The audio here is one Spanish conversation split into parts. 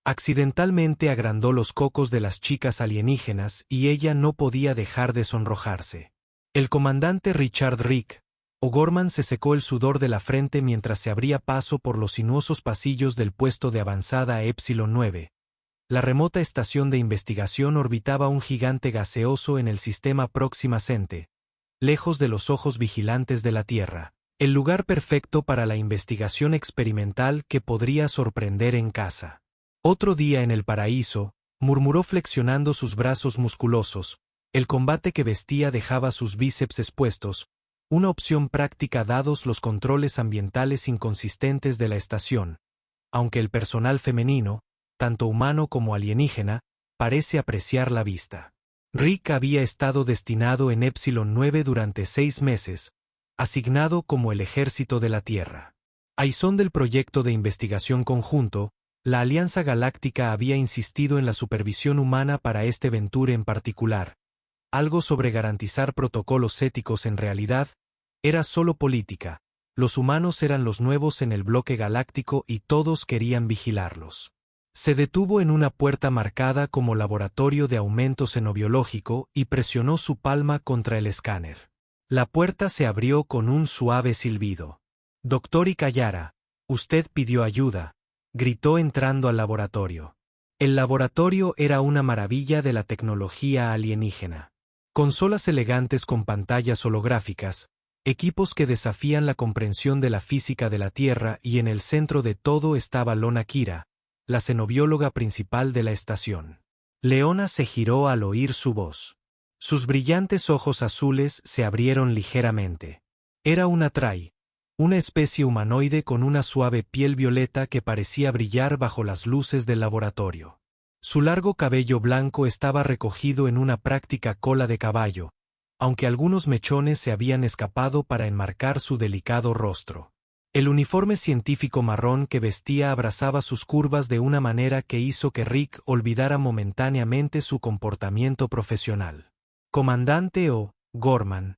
Accidentalmente agrandó los cocos de las chicas alienígenas y ella no podía dejar de sonrojarse. El comandante Richard Rick O'Gorman se secó el sudor de la frente mientras se abría paso por los sinuosos pasillos del puesto de avanzada Epsilon 9. La remota estación de investigación orbitaba un gigante gaseoso en el sistema Próxima Centauri, lejos de los ojos vigilantes de la Tierra. El lugar perfecto para la investigación experimental que podría sorprender en casa. Otro día en el paraíso, murmuró flexionando sus brazos musculosos. El combate que vestía dejaba sus bíceps expuestos, una opción práctica dados los controles ambientales inconsistentes de la estación, aunque el personal femenino, tanto humano como alienígena, parece apreciar la vista. Rick había estado destinado en Epsilon 9 durante 6 meses, asignado como el ejército de la Tierra. A razón del proyecto de investigación conjunto, la Alianza Galáctica había insistido en la supervisión humana para este Venture en particular. Algo sobre garantizar protocolos éticos en realidad era solo política. Los humanos eran los nuevos en el bloque galáctico y todos querían vigilarlos. Se detuvo en una puerta marcada como laboratorio de aumento xenobiológico y presionó su palma contra el escáner. La puerta se abrió con un suave silbido. «Doctor Ikayara, usted pidió ayuda», gritó entrando al laboratorio. El laboratorio era una maravilla de la tecnología alienígena. Consolas elegantes con pantallas holográficas, equipos que desafían la comprensión de la física de la Tierra y en el centro de todo estaba Lona Kira, la xenobióloga principal de la estación. Leona se giró al oír su voz. Sus brillantes ojos azules se abrieron ligeramente. Era una Trai, una especie humanoide con una suave piel violeta que parecía brillar bajo las luces del laboratorio. Su largo cabello blanco estaba recogido en una práctica cola de caballo, aunque algunos mechones se habían escapado para enmarcar su delicado rostro. El uniforme científico marrón que vestía abrazaba sus curvas de una manera que hizo que Rick olvidara momentáneamente su comportamiento profesional. «Comandante O'Gorman»,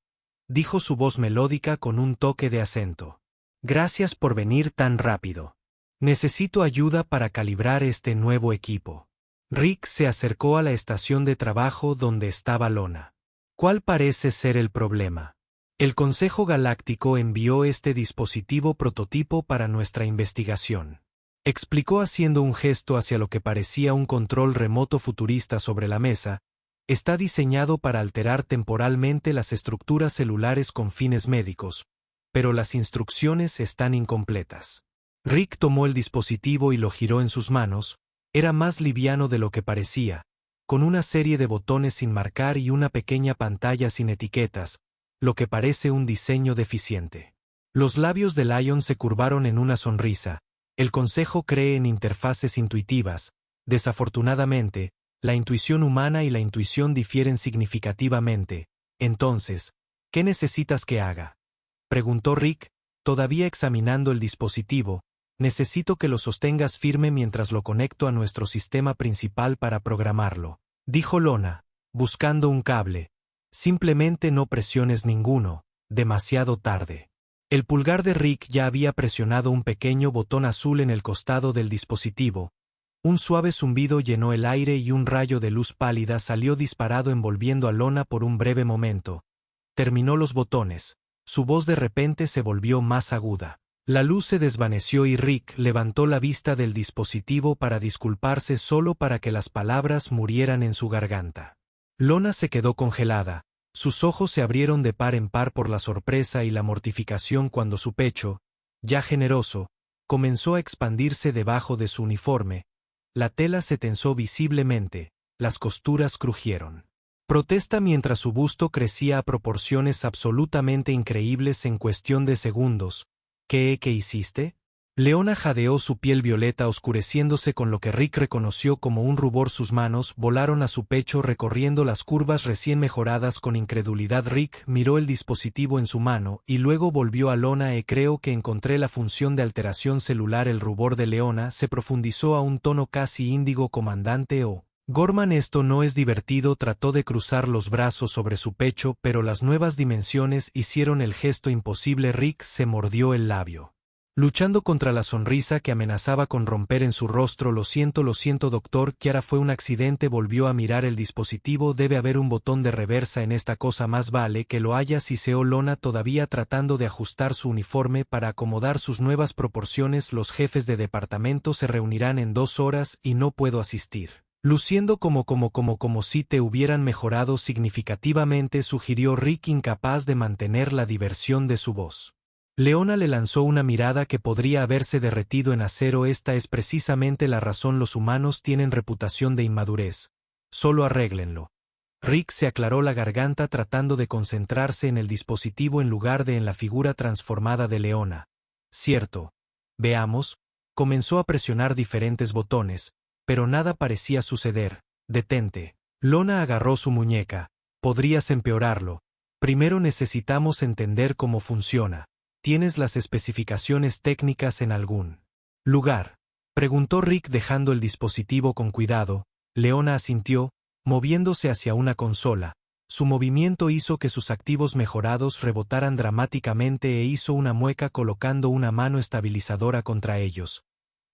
dijo su voz melódica con un toque de acento. «Gracias por venir tan rápido. Necesito ayuda para calibrar este nuevo equipo». Rick se acercó a la estación de trabajo donde estaba Lona. «¿Cuál parece ser el problema?» «El Consejo Galáctico envió este dispositivo prototipo para nuestra investigación», explicó haciendo un gesto hacia lo que parecía un control remoto futurista sobre la mesa. «Está diseñado para alterar temporalmente las estructuras celulares con fines médicos, pero las instrucciones están incompletas». Rick tomó el dispositivo y lo giró en sus manos. Era más liviano de lo que parecía, con una serie de botones sin marcar y una pequeña pantalla sin etiquetas, lo que parece un diseño deficiente. Los labios de Lion se curvaron en una sonrisa. El Consejo cree en interfaces intuitivas. Desafortunadamente, la intuición humana y la intuición difieren significativamente. Entonces, ¿qué necesitas que haga?, preguntó Rick, todavía examinando el dispositivo. «Necesito que lo sostengas firme mientras lo conecto a nuestro sistema principal para programarlo», dijo Lona, buscando un cable. «Simplemente no presiones ninguno, demasiado tarde». El pulgar de Rick ya había presionado un pequeño botón azul en el costado del dispositivo. Un suave zumbido llenó el aire y un rayo de luz pálida salió disparado envolviendo a Lona por un breve momento. Terminó los botones. Su voz de repente se volvió más aguda. La luz se desvaneció y Rick levantó la vista del dispositivo para disculparse solo para que las palabras murieran en su garganta. Lona se quedó congelada. Sus ojos se abrieron de par en par por la sorpresa y la mortificación cuando su pecho, ya generoso, comenzó a expandirse debajo de su uniforme. La tela se tensó visiblemente, las costuras crujieron. Protesta mientras su busto crecía a proporciones absolutamente increíbles en cuestión de segundos. ¿Qué hiciste? Leona jadeó su piel violeta oscureciéndose con lo que Rick reconoció como un rubor. Sus manos volaron a su pecho recorriendo las curvas recién mejoradas con incredulidad. Rick miró el dispositivo en su mano y luego volvió a Lona. Creo que encontré la función de alteración celular. El rubor de Leona se profundizó a un tono casi índigo. Comandante O'Gorman, esto no es divertido. Trató de cruzar los brazos sobre su pecho, pero las nuevas dimensiones hicieron el gesto imposible. Rick se mordió el labio. luchando contra la sonrisa que amenazaba con romper en su rostro. Lo siento, doctor, Kiara, fue un accidente. Volvió a mirar el dispositivo. Debe haber un botón de reversa en esta cosa. Más vale que lo haya, siseó Lona, todavía tratando de ajustar su uniforme para acomodar sus nuevas proporciones. Los jefes de departamento se reunirán en 2 horas y no puedo asistir. Luciendo como si te hubieran mejorado significativamente, sugirió Rick, incapaz de mantener la diversión de su voz. Leona le lanzó una mirada que podría haberse derretido en acero. Esta es precisamente la razón. Los humanos tienen reputación de inmadurez. Solo arréglenlo. Rick se aclaró la garganta tratando de concentrarse en el dispositivo en lugar de en la figura transformada de Leona. Cierto. Veamos. Comenzó a presionar diferentes botones, pero nada parecía suceder. Detente. Lona agarró su muñeca. Podrías empeorarlo. Primero necesitamos entender cómo funciona. ¿Tienes las especificaciones técnicas en algún lugar?, preguntó Rick dejando el dispositivo con cuidado. Leona asintió, moviéndose hacia una consola. Su movimiento hizo que sus activos mejorados rebotaran dramáticamente e hizo una mueca colocando una mano estabilizadora contra ellos.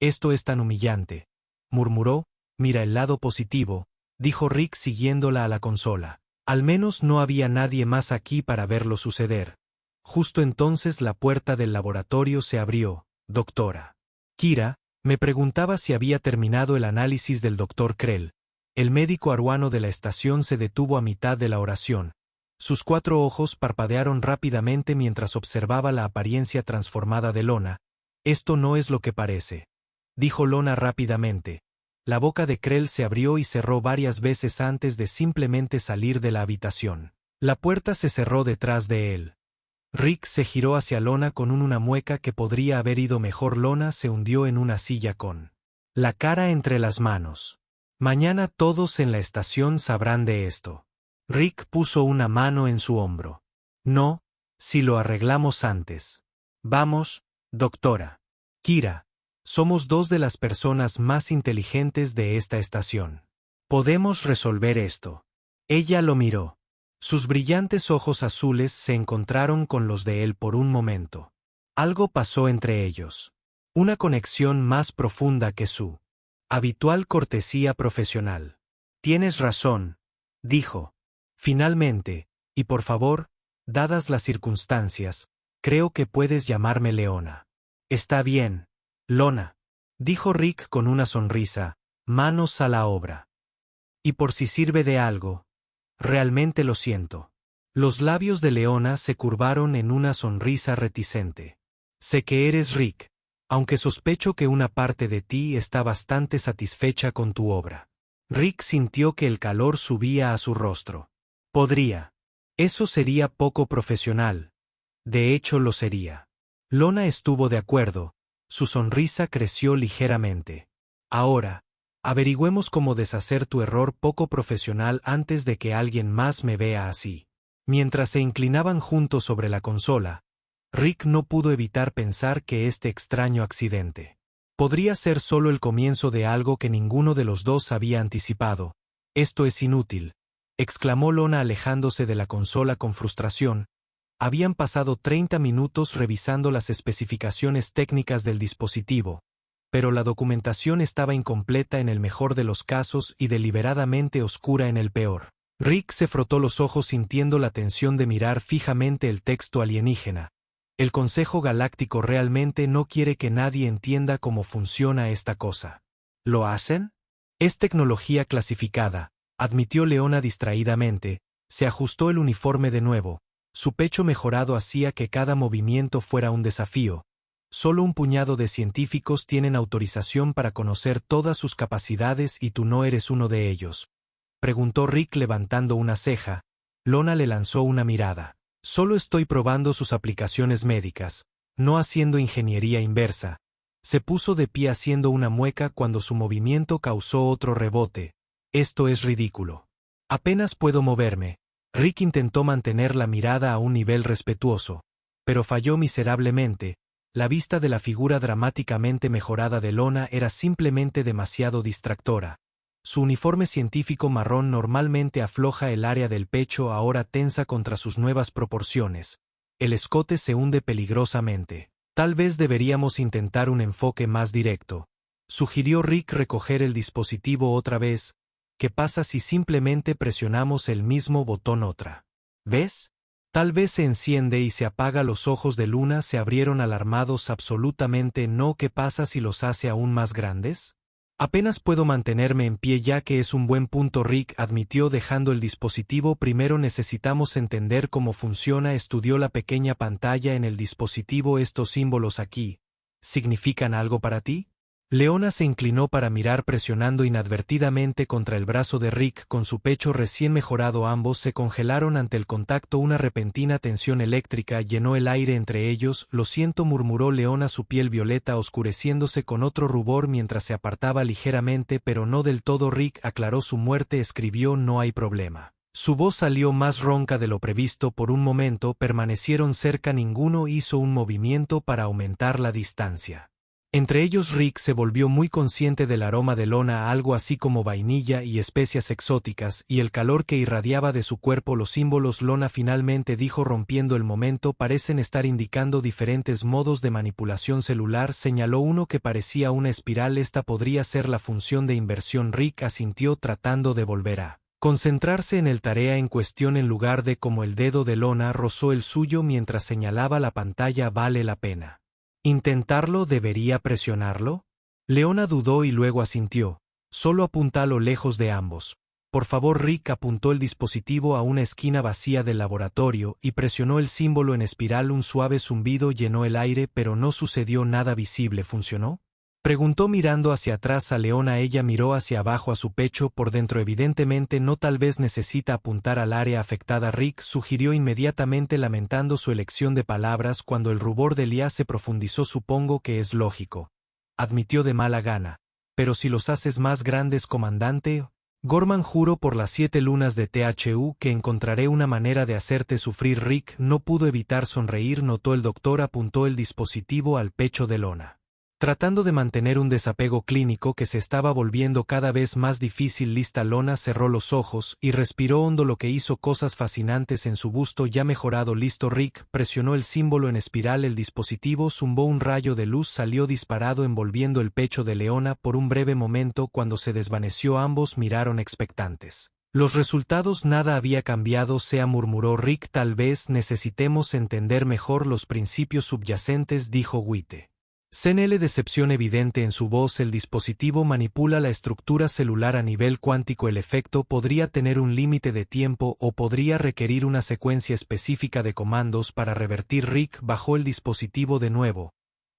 Esto es tan humillante, murmuró. Mira el lado positivo, dijo Rick siguiéndola a la consola. Al menos no había nadie más aquí para verlo suceder. Justo entonces la puerta del laboratorio se abrió. Doctora Kira, me preguntaba si había terminado el análisis del Dr. Krell. El médico aruano de la estación se detuvo a mitad de la oración. Sus 4 ojos parpadearon rápidamente mientras observaba la apariencia transformada de Lona. Esto no es lo que parece, dijo Lona rápidamente. La boca de Krell se abrió y cerró varias veces antes de simplemente salir de la habitación. La puerta se cerró detrás de él. Rick se giró hacia Lona con una mueca que podría haber ido mejor. Lona se hundió en una silla con la cara entre las manos. Mañana todos en la estación sabrán de esto. Rick puso una mano en su hombro. No, si lo arreglamos antes. Vamos, doctora Kira. Somos 2 de las personas más inteligentes de esta estación. Podemos resolver esto. Ella lo miró. Sus brillantes ojos azules se encontraron con los de él por un momento. Algo pasó entre ellos. Una conexión más profunda que su habitual cortesía profesional. Tienes razón, dijo. Finalmente, y por favor, dadas las circunstancias, creo que puedes llamarme Leona. Está bien, Lona, dijo Rick con una sonrisa, manos a la obra. Y por si sirve de algo, realmente lo siento. Los labios de Leona se curvaron en una sonrisa reticente. Sé que eres Rick, aunque sospecho que una parte de ti está bastante satisfecha con tu obra. Rick sintió que el calor subía a su rostro. Podría. Eso sería poco profesional. De hecho lo sería. Lona estuvo de acuerdo. Su sonrisa creció ligeramente. Ahora, averigüemos cómo deshacer tu error poco profesional antes de que alguien más me vea así. Mientras se inclinaban juntos sobre la consola, Rick no pudo evitar pensar que este extraño accidente podría ser solo el comienzo de algo que ninguno de los dos había anticipado. Esto es inútil, exclamó Lona alejándose de la consola con frustración. Habían pasado 30 minutos revisando las especificaciones técnicas del dispositivo, pero la documentación estaba incompleta en el mejor de los casos y deliberadamente oscura en el peor. Rick se frotó los ojos sintiendo la tensión de mirar fijamente el texto alienígena. El Consejo Galáctico realmente no quiere que nadie entienda cómo funciona esta cosa. ¿Lo hacen? Es tecnología clasificada, admitió Leona distraídamente. Se ajustó el uniforme de nuevo. Su pecho mejorado hacía que cada movimiento fuera un desafío. Solo un puñado de científicos tienen autorización para conocer todas sus capacidades y tú no eres uno de ellos, preguntó Rick levantando una ceja. Lona le lanzó una mirada. Solo estoy probando sus aplicaciones médicas, no haciendo ingeniería inversa. Se puso de pie haciendo una mueca cuando su movimiento causó otro rebote. Esto es ridículo. Apenas puedo moverme. Rick intentó mantener la mirada a un nivel respetuoso, pero falló miserablemente. La vista de la figura dramáticamente mejorada de Lona era simplemente demasiado distractora. Su uniforme científico marrón normalmente afloja el área del pecho ahora tensa contra sus nuevas proporciones. El escote se hunde peligrosamente. Tal vez deberíamos intentar un enfoque más directo. Sugirió Rick recoger el dispositivo otra vez. ¿Qué pasa si simplemente presionamos el mismo botón otra vez? Tal vez se enciende y se apaga. Los ojos de Luna se abrieron alarmados. Absolutamente no. ¿Qué pasa si los hace aún más grandes? Apenas puedo mantenerme en pie ya que es un buen punto, Rick admitió dejando el dispositivo. Primero necesitamos entender cómo funciona. Estudió la pequeña pantalla en el dispositivo. ¿Estos símbolos aquí significan algo para ti? Leona se inclinó para mirar presionando inadvertidamente contra el brazo de Rick con su pecho recién mejorado. Ambos se congelaron ante el contacto. Una repentina tensión eléctrica llenó el aire entre ellos. Lo siento, murmuró Leona, su piel violeta oscureciéndose con otro rubor mientras se apartaba ligeramente, pero no del todo. Rick aclaró su muerte. Escribió, no hay problema. Su voz salió más ronca de lo previsto. Por un momento permanecieron cerca. Ninguno hizo un movimiento para aumentar la distancia. Entre ellos Rick se volvió muy consciente del aroma de Lona, algo así como vainilla y especias exóticas, y el calor que irradiaba de su cuerpo. Los símbolos, Lona finalmente dijo rompiendo el momento, parecen estar indicando diferentes modos de manipulación celular. Señaló uno que parecía una espiral. Esta podría ser la función de inversión. Rick asintió tratando de volver a concentrarse en el tarea en cuestión en lugar de como el dedo de Lona rozó el suyo mientras señalaba la pantalla. ¿Vale la pena intentarlo? ¿Debería presionarlo? Leona dudó y luego asintió. Solo apúntalo lejos de ambos. Por favor. Rick apuntó el dispositivo a una esquina vacía del laboratorio y presionó el símbolo en espiral. Un suave zumbido llenó el aire, pero no sucedió nada visible. ¿Funcionó?, preguntó mirando hacia atrás a Leona. Ella miró hacia abajo a su pecho. Por dentro evidentemente no. Tal vez necesita apuntar al área afectada. Rick sugirió inmediatamente lamentando su elección de palabras. Cuando el rubor de Lia se profundizó. Supongo que es lógico, admitió de mala gana. Pero si los haces más grandes, comandante. Gorman juró por las 7 lunas de THU que encontraré una manera de hacerte sufrir. Rick no pudo evitar sonreír. Notó el doctor apuntó el dispositivo al pecho de Lona, tratando de mantener un desapego clínico que se estaba volviendo cada vez más difícil. Lista. Lona cerró los ojos y respiró hondo, lo que hizo cosas fascinantes en su busto ya mejorado. Listo. Rick presionó el símbolo en espiral. El dispositivo zumbó. Un rayo de luz salió disparado envolviendo el pecho de Leona. Por un breve momento, cuando se desvaneció, ambos miraron expectantes. Los resultados. Nada había cambiado. Murmuró Rick. Tal vez necesitemos entender mejor los principios subyacentes, dijo Witte. CNL, decepción evidente en su voz. El dispositivo manipula la estructura celular a nivel cuántico. El efecto podría tener un límite de tiempo o podría requerir una secuencia específica de comandos para revertir. Rick bajó el dispositivo de nuevo.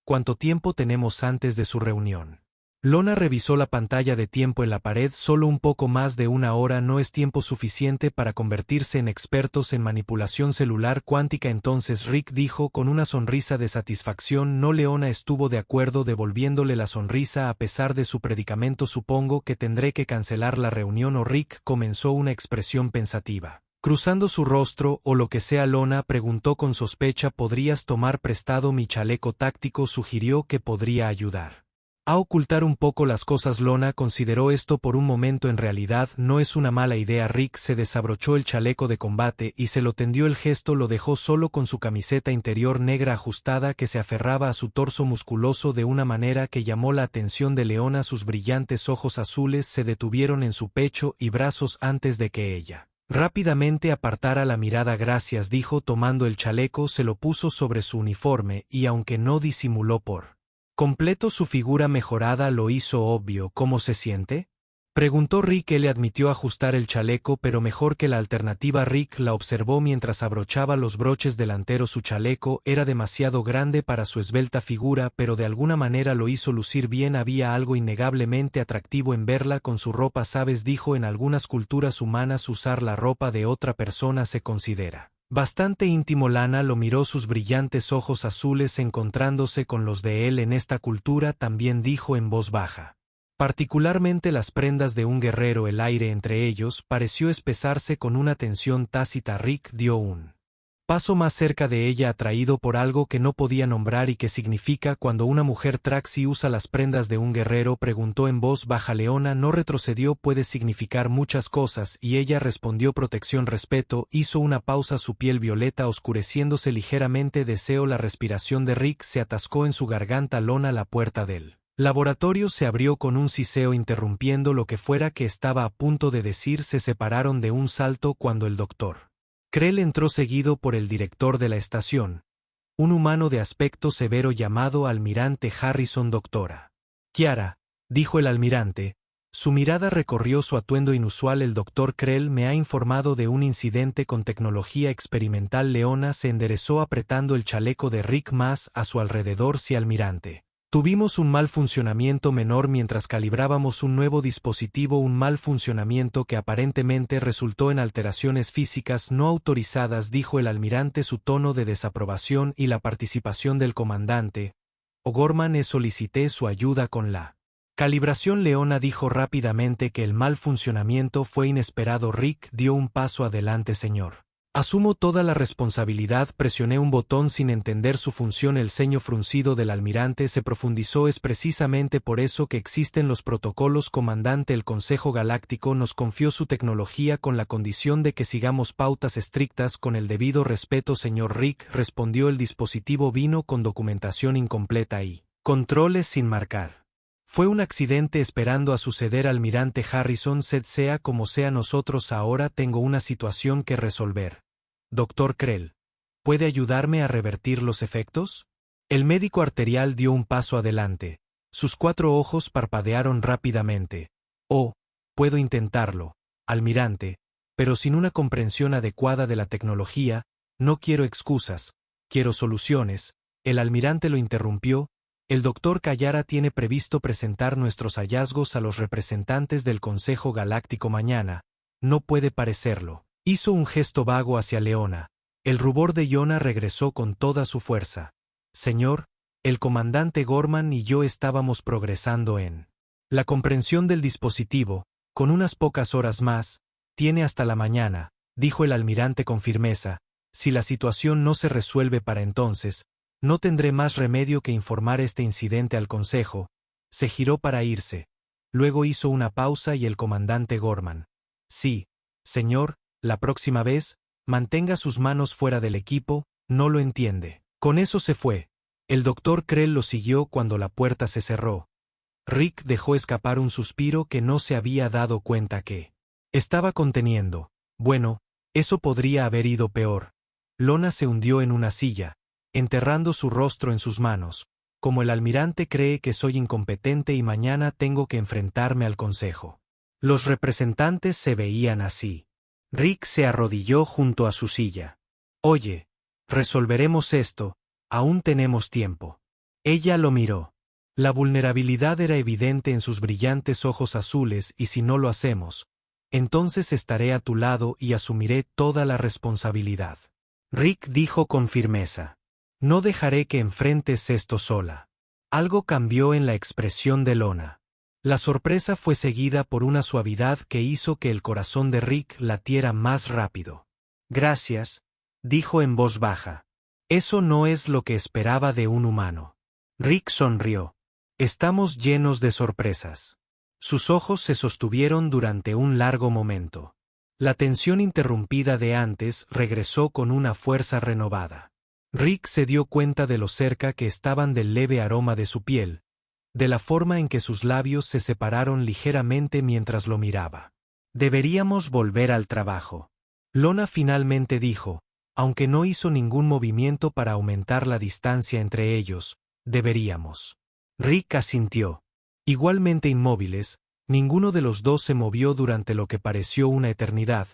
¿Cuánto tiempo tenemos antes de su reunión? Lona revisó la pantalla de tiempo en la pared. Solo un poco más de 1 hora. No es tiempo suficiente para convertirse en expertos en manipulación celular cuántica. Entonces, Rick dijo con una sonrisa de satisfacción. No. Leona estuvo de acuerdo, devolviéndole la sonrisa a pesar de su predicamento. Supongo que tendré que cancelar la reunión. O Rick comenzó una expresión pensativa cruzando su rostro. ¿O lo que sea? Lona preguntó con sospecha. ¿Podrías tomar prestado mi chaleco táctico? Sugirió que podría ayudar a ocultar un poco las cosas. Lona consideró esto por un momento. En realidad no es una mala idea. Rick se desabrochó el chaleco de combate y se lo tendió. El gesto lo dejó solo con su camiseta interior negra ajustada que se aferraba a su torso musculoso de una manera que llamó la atención de Leona. Sus brillantes ojos azules se detuvieron en su pecho y brazos antes de que ella rápidamente apartara la mirada. Gracias, dijo tomando el chaleco. Se lo puso sobre su uniforme y aunque no disimuló por completo su figura mejorada, lo hizo obvio. ¿Cómo se siente?, preguntó Rick. Él le admitió ajustar el chaleco, pero mejor que la alternativa. Rick la observó mientras abrochaba los broches delanteros. Su chaleco era demasiado grande para su esbelta figura, pero de alguna manera lo hizo lucir bien. Había algo innegablemente atractivo en verla con su ropa. Sabes, dijo, en algunas culturas humanas usar la ropa de otra persona se considera bastante íntimo. Lana lo miró, sus brillantes ojos azules encontrándose con los de él. En esta cultura también, dijo en voz baja. Particularmente las prendas de un guerrero. El aire entre ellos pareció espesarse con una tensión tácita. Rick dio un Paso más cerca de ella atraído por algo que no podía nombrar y que significa cuando una mujer Traxi usa las prendas de un guerrero, preguntó en voz baja. Leona no retrocedió. Puede significar muchas cosas, y ella respondió protección, respeto. Hizo una pausa, su piel violeta oscureciéndose ligeramente. Deseo. La respiración de Rick se atascó en su garganta. Lona, la puerta del laboratorio se abrió con un siseo interrumpiendo lo que fuera que estaba a punto de decir. Se separaron de un salto cuando el doctor Krell entró seguido por el director de la estación, un humano de aspecto severo llamado almirante Harrison. Doctora Kiara, dijo el almirante, su mirada recorrió su atuendo inusual. El doctor Krell me ha informado de un incidente con tecnología experimental. Leona se enderezó apretando el chaleco de Rick más a su alrededor. Sí, almirante. Tuvimos un mal funcionamiento menor mientras calibrábamos un nuevo dispositivo, un mal funcionamiento que aparentemente resultó en alteraciones físicas no autorizadas, dijo el almirante, su tono de desaprobación y la participación del comandante O'Gorman. Solicité su ayuda con la calibración. Leona dijo rápidamente que el mal funcionamiento fue inesperado. Rick dio un paso adelante. Señor, asumo toda la responsabilidad. Presioné un botón sin entender su función. El ceño fruncido del almirante se profundizó. Es precisamente por eso que existen los protocolos, comandante. El Consejo Galáctico nos confió su tecnología con la condición de que sigamos pautas estrictas. Con el debido respeto, señor Rick, respondió. El dispositivo vino con documentación incompleta y controles sin marcar. Fue un accidente esperando a suceder. Almirante Harrison, sea como sea, nosotros ahora tengo una situación que resolver. Doctor Krell, ¿puede ayudarme a revertir los efectos? El médico arterial dio un paso adelante. Sus 4 ojos parpadearon rápidamente. Oh, puedo intentarlo, almirante, pero sin una comprensión adecuada de la tecnología. No quiero excusas, quiero soluciones. El almirante lo interrumpió. El doctor Callara tiene previsto presentar nuestros hallazgos a los representantes del Consejo Galáctico mañana. No puede parecerlo. Hizo un gesto vago hacia Leona. El rubor de Yona regresó con toda su fuerza. Señor, el comandante Gorman y yo estábamos progresando en la comprensión del dispositivo. Con unas pocas horas más, tiene hasta la mañana, dijo el almirante con firmeza. Si la situación no se resuelve para entonces, no tendré más remedio que informar este incidente al Consejo. Se giró para irse. Luego hizo una pausa y el comandante Gorman. Sí, señor, la próxima vez, mantenga sus manos fuera del equipo. No lo entiende. Con eso se fue. El doctor Krell lo siguió cuando la puerta se cerró. Rick dejó escapar un suspiro que no se había dado cuenta que estaba conteniendo. Bueno, eso podría haber ido peor. Lona se hundió en una silla, enterrando su rostro en sus manos. Como el almirante cree que soy incompetente y mañana tengo que enfrentarme al Consejo. Los representantes se veían así. Rick se arrodilló junto a su silla. Oye, resolveremos esto, aún tenemos tiempo. Ella lo miró. La vulnerabilidad era evidente en sus brillantes ojos azules. Y si no lo hacemos, entonces estaré a tu lado y asumiré toda la responsabilidad. Rick dijo con firmeza. No dejaré que enfrentes esto sola. Algo cambió en la expresión de Lona. La sorpresa fue seguida por una suavidad que hizo que el corazón de Rick latiera más rápido. Gracias, dijo en voz baja. Eso no es lo que esperaba de un humano. Rick sonrió. Estamos llenos de sorpresas. Sus ojos se sostuvieron durante un largo momento. La tensión interrumpida de antes regresó con una fuerza renovada. Rick se dio cuenta de lo cerca que estaban del leve aroma de su piel, de la forma en que sus labios se separaron ligeramente mientras lo miraba. Deberíamos volver al trabajo. Lona finalmente dijo, aunque no hizo ningún movimiento para aumentar la distancia entre ellos. Deberíamos. Rick asintió. Igualmente inmóviles, ninguno de los dos se movió durante lo que pareció una eternidad,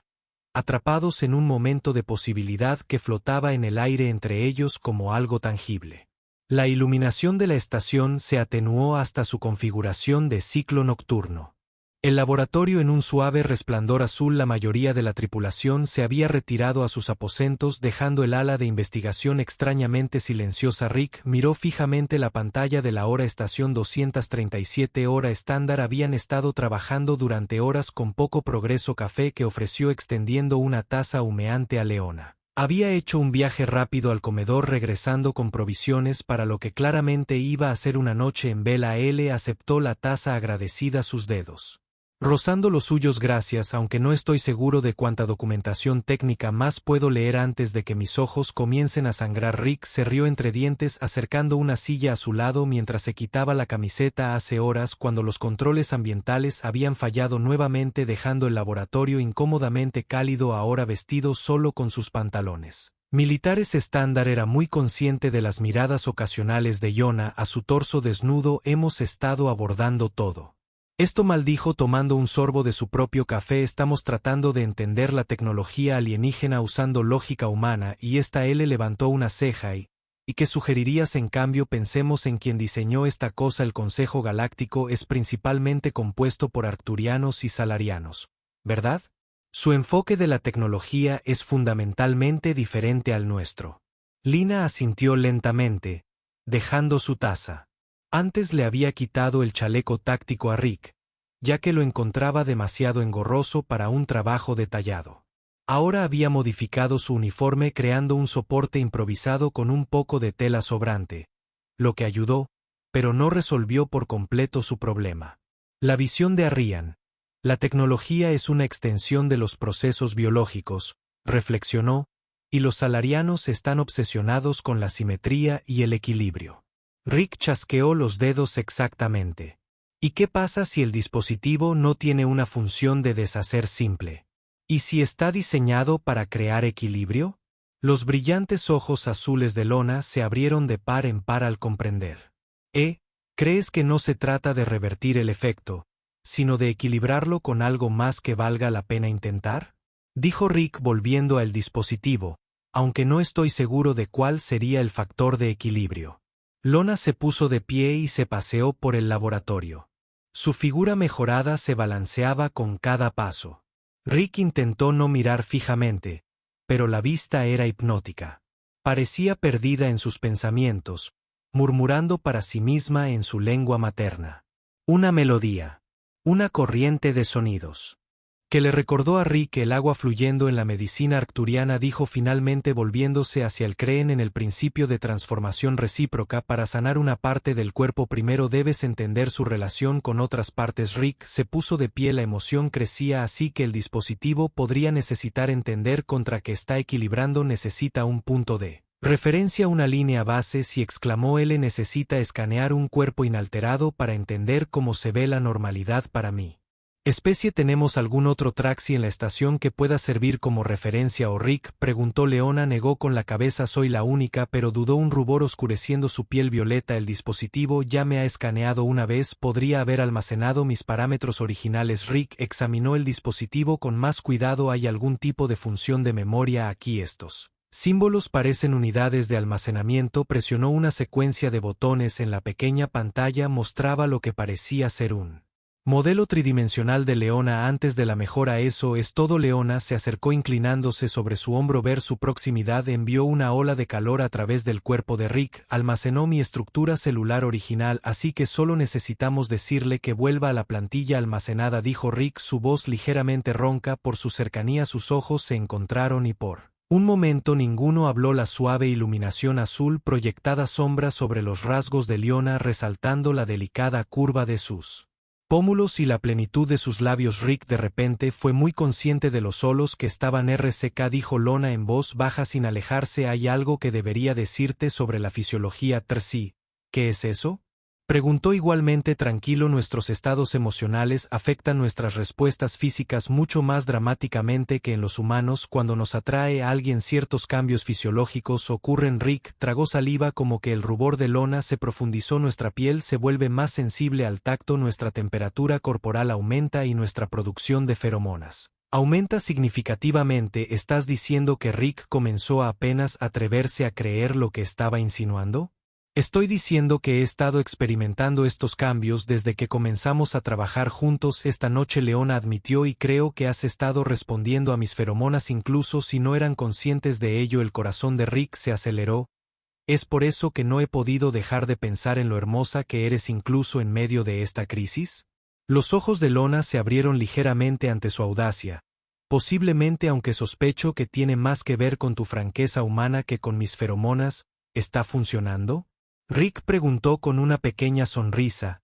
atrapados en un momento de posibilidad que flotaba en el aire entre ellos como algo tangible. La iluminación de la estación se atenuó hasta su configuración de ciclo nocturno. El laboratorio en un suave resplandor azul. La mayoría de la tripulación se había retirado a sus aposentos dejando el ala de investigación extrañamente silenciosa. Rick miró fijamente la pantalla de la hora. Estación 237 hora estándar. Habían estado trabajando durante horas con poco progreso. Café que ofreció extendiendo una taza humeante a Leona. Había hecho un viaje rápido al comedor regresando con provisiones para lo que claramente iba a ser una noche en vela. Él aceptó la taza agradecida sus dedos, rozando los suyos. Gracias, aunque no estoy seguro de cuánta documentación técnica más puedo leer antes de que mis ojos comiencen a sangrar. Rick se rió entre dientes acercando una silla a su lado mientras se quitaba la camiseta. Hace horas, cuando los controles ambientales habían fallado nuevamente, dejando el laboratorio incómodamente cálido, ahora vestido solo con sus pantalones militares estándar, era muy consciente de las miradas ocasionales de Yona a su torso desnudo. Hemos estado abordando todo esto, maldijo tomando un sorbo de su propio café. Estamos tratando de entender la tecnología alienígena usando lógica humana. Y él levantó una ceja. ¿Y qué sugerirías en cambio? Pensemos en quien diseñó esta cosa. El Consejo Galáctico es principalmente compuesto por arcturianos y salarianos, ¿verdad? Su enfoque de la tecnología es fundamentalmente diferente al nuestro. Lina asintió lentamente, dejando su taza. Antes le había quitado el chaleco táctico a Rick, ya que lo encontraba demasiado engorroso para un trabajo detallado. Ahora había modificado su uniforme creando un soporte improvisado con un poco de tela sobrante, lo que ayudó, pero no resolvió por completo su problema. La visión de Arrian. La tecnología es una extensión de los procesos biológicos, reflexionó, y los salarianos están obsesionados con la simetría y el equilibrio. Rick chasqueó los dedos. Exactamente. ¿Y qué pasa si el dispositivo no tiene una función de deshacer simple? ¿Y si está diseñado para crear equilibrio? Los brillantes ojos azules de Lona se abrieron de par en par al comprender. ¿Crees que no se trata de revertir el efecto, sino de equilibrarlo con algo más que valga la pena intentar? Dijo Rick volviendo al dispositivo, aunque no estoy seguro de cuál sería el factor de equilibrio. Lona se puso de pie y se paseó por el laboratorio. Su figura mejorada se balanceaba con cada paso. Rick intentó no mirar fijamente, pero la vista era hipnótica. Parecía perdida en sus pensamientos, murmurando para sí misma en su lengua materna. Una melodía. Una corriente de sonidos que le recordó a Rick el agua fluyendo en la medicina arcturiana. Dijo finalmente volviéndose hacia él. Creen en el principio de transformación recíproca. Para sanar una parte del cuerpo primero debes entender su relación con otras partes. Rick se puso de pie. La emoción crecía, así que el dispositivo podría necesitar entender contra qué está equilibrando. Necesita un punto de referencia, una línea base. Si exclamó él, necesita escanear un cuerpo inalterado para entender cómo se ve la normalidad para mí. Especie, ¿tenemos algún otro taxi en la estación que pueda servir como referencia? ¿O Rick? Preguntó Leona. Negó con la cabeza. Soy la única, pero dudó, un rubor oscureciendo su piel violeta. El dispositivo ya me ha escaneado una vez. Podría haber almacenado mis parámetros originales. Rick examinó el dispositivo con más cuidado. ¿Hay algún tipo de función de memoria aquí? Estos símbolos parecen unidades de almacenamiento. Presionó una secuencia de botones en la pequeña pantalla. Mostraba lo que parecía ser un modelo tridimensional de Leona. Antes de la mejora. Eso es todo. Leona se acercó inclinándose sobre su hombro. Ver su proximidad envió una ola de calor a través del cuerpo de Rick. Almacenó mi estructura celular original, así que solo necesitamos decirle que vuelva a la plantilla almacenada, dijo Rick, su voz ligeramente ronca. Por su cercanía sus ojos se encontraron y por un momento ninguno habló. La suave iluminación azul proyectada sombra sobre los rasgos de Leona, resaltando la delicada curva de sus pómulos y la plenitud de sus labios. Rick de repente fue muy consciente de lo solos que estaban. RCK, dijo Lona en voz baja sin alejarse. Hay algo que debería decirte sobre la fisiología. Terci, ¿qué es eso? Preguntó igualmente tranquilo. Nuestros estados emocionales afectan nuestras respuestas físicas mucho más dramáticamente que en los humanos. Cuando nos atrae a alguien, ciertos cambios fisiológicos ocurren. Rick tragó saliva, como que el rubor de Lona se profundizó. Nuestra piel se vuelve más sensible al tacto, nuestra temperatura corporal aumenta y nuestra producción de feromonas aumenta significativamente. ¿Estás diciendo que Rick comenzó a apenas atreverse a creer lo que estaba insinuando? Estoy diciendo que he estado experimentando estos cambios desde que comenzamos a trabajar juntos esta noche, Leona admitió, y creo que has estado respondiendo a mis feromonas incluso si no eran conscientes de ello. El corazón de Rick se aceleró. Es por eso que no he podido dejar de pensar en lo hermosa que eres incluso en medio de esta crisis. Los ojos de Lona se abrieron ligeramente ante su audacia, Posiblemente, aunque sospecho que tiene más que ver con tu franqueza humana que con mis feromonas. ¿Está funcionando? Rick preguntó con una pequeña sonrisa.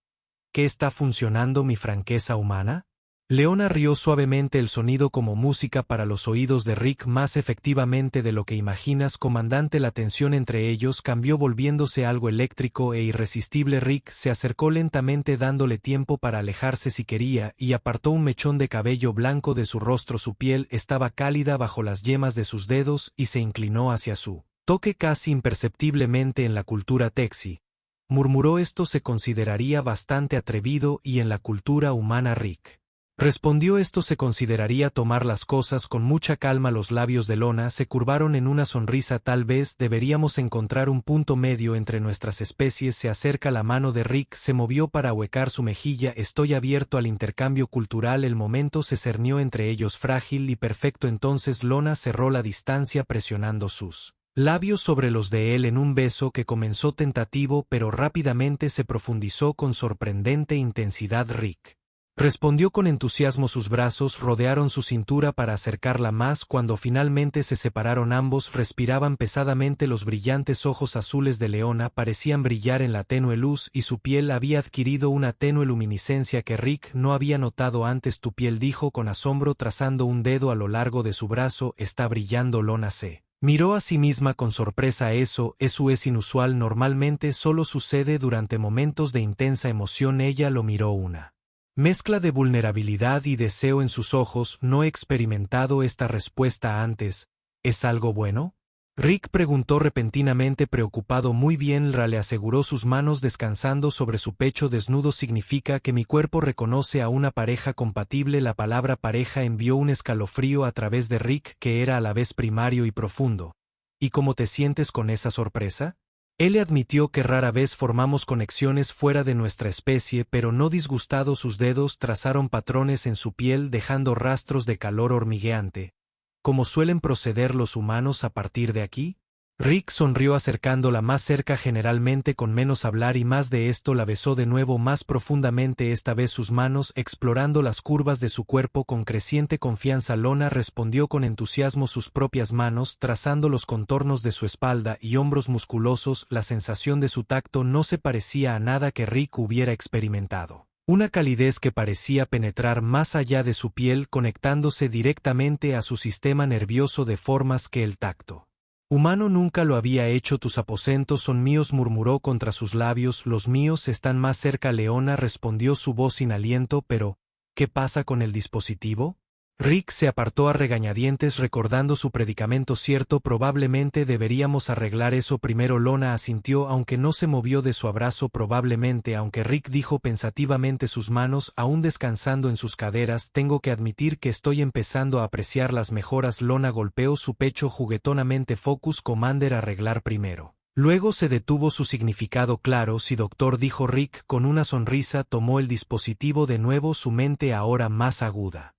¿Qué está funcionando, mi franqueza humana? Leona rió suavemente, el sonido como música para los oídos de Rick, más efectivamente de lo que imaginas, comandante. La tensión entre ellos cambió volviéndose algo eléctrico e irresistible. Rick se acercó lentamente dándole tiempo para alejarse si quería y apartó un mechón de cabello blanco de su rostro. Su piel estaba cálida bajo las yemas de sus dedos y se inclinó hacia su toque casi imperceptiblemente en la cultura Texi. Murmuró: esto se consideraría bastante atrevido y en la cultura humana. Rick respondió: esto se consideraría tomar las cosas con mucha calma. Los labios de Lona se curvaron en una sonrisa. Tal vez deberíamos encontrar un punto medio entre nuestras especies. Se acerca. La mano de Rick se movió para ahuecar su mejilla. Estoy abierto al intercambio cultural. El momento se cernió entre ellos, frágil y perfecto. Entonces Lona cerró la distancia presionando sus labios sobre los de él en un beso que comenzó tentativo pero rápidamente se profundizó con sorprendente intensidad. Rick respondió con entusiasmo. Sus brazos rodearon su cintura para acercarla más. Cuando finalmente se separaron, ambos respiraban pesadamente. Los brillantes ojos azules de Leona parecían brillar en la tenue luz y su piel había adquirido una tenue luminiscencia que Rick no había notado antes. Tu piel, dijo con asombro trazando un dedo a lo largo de su brazo, está brillando. Lona se miró a sí misma con sorpresa. Eso es inusual. Normalmente solo sucede durante momentos de intensa emoción. Ella lo miró, una mezcla de vulnerabilidad y deseo en sus ojos. No he experimentado esta respuesta antes. ¿Es algo bueno? Rick preguntó repentinamente preocupado. Muy bien, le aseguró, sus manos descansando sobre su pecho desnudo. Significa que mi cuerpo reconoce a una pareja compatible. La palabra pareja envió un escalofrío a través de Rick que era a la vez primario y profundo. ¿Y cómo te sientes con esa sorpresa? Él le admitió que rara vez formamos conexiones fuera de nuestra especie, pero no disgustado. Sus dedos trazaron patrones en su piel dejando rastros de calor hormigueante. ¿Cómo suelen proceder los humanos a partir de aquí? Rick sonrió acercándola más cerca, generalmente con menos hablar y más de esto. La besó de nuevo más profundamente, esta vez sus manos explorando las curvas de su cuerpo con creciente confianza. Lona respondió con entusiasmo, sus propias manos trazando los contornos de su espalda y hombros musculosos. La sensación de su tacto no se parecía a nada que Rick hubiera experimentado. Una calidez que parecía penetrar más allá de su piel, conectándose directamente a su sistema nervioso de formas que el tacto humano nunca lo había hecho. Tus aposentos son míos, murmuró contra sus labios. Los míos están más cerca. Leona respondió, su voz sin aliento. Pero, ¿qué pasa con el dispositivo? Rick se apartó a regañadientes recordando su predicamento. Cierto, probablemente deberíamos arreglar eso primero. Lona asintió aunque no se movió de su abrazo. Probablemente, aunque Rick dijo pensativamente, sus manos aún descansando en sus caderas. Tengo que admitir que estoy empezando a apreciar las mejoras. Lona golpeó su pecho juguetonamente. Focus Commander, arreglar primero. Luego se detuvo. Su significado claro. Sí, doctor, dijo Rick con una sonrisa. Tomó el dispositivo de nuevo, su mente ahora más aguda.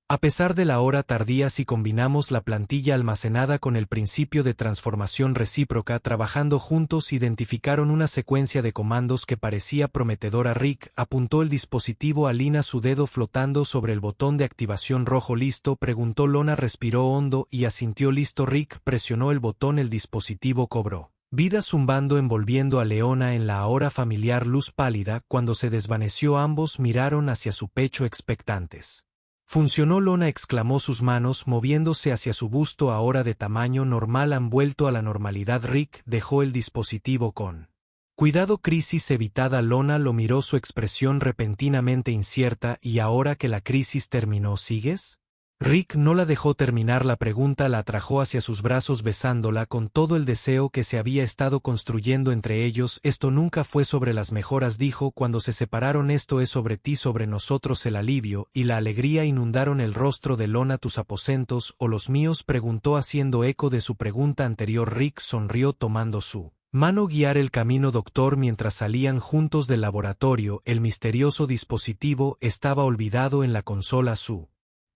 A pesar de la hora tardía, si combinamos la plantilla almacenada con el principio de transformación recíproca, trabajando juntos identificaron una secuencia de comandos que parecía prometedora. Rick apuntó el dispositivo a Lina, su dedo flotando sobre el botón de activación rojo. ¿Listo?, preguntó Lona. Respiró hondo y asintió. Listo. Rick presionó el botón. El dispositivo cobró vida zumbando, envolviendo a Leona en la ahora familiar luz pálida. Cuando se desvaneció, ambos miraron hacia su pecho expectantes. Funcionó, Lona exclamó, sus manos moviéndose hacia su busto ahora de tamaño normal han vuelto a la normalidad. Rick dejó el dispositivo con cuidado. Crisis evitada. Lona lo miró, su expresión repentinamente incierta. ¿Y ahora que la crisis terminó, sigues? Rick no la dejó terminar la pregunta, la atrajo hacia sus brazos besándola con todo el deseo que se había estado construyendo entre ellos. Esto nunca fue sobre las mejoras, dijo cuando se separaron, esto es sobre ti, sobre nosotros. El alivio y la alegría inundaron el rostro de Lona. ¿Tus aposentos o los míos?, preguntó haciendo eco de su pregunta anterior. Rick sonrió tomando su mano guiar el camino. Doctor, mientras salían juntos del laboratorio, el misterioso dispositivo estaba olvidado en la consola. Su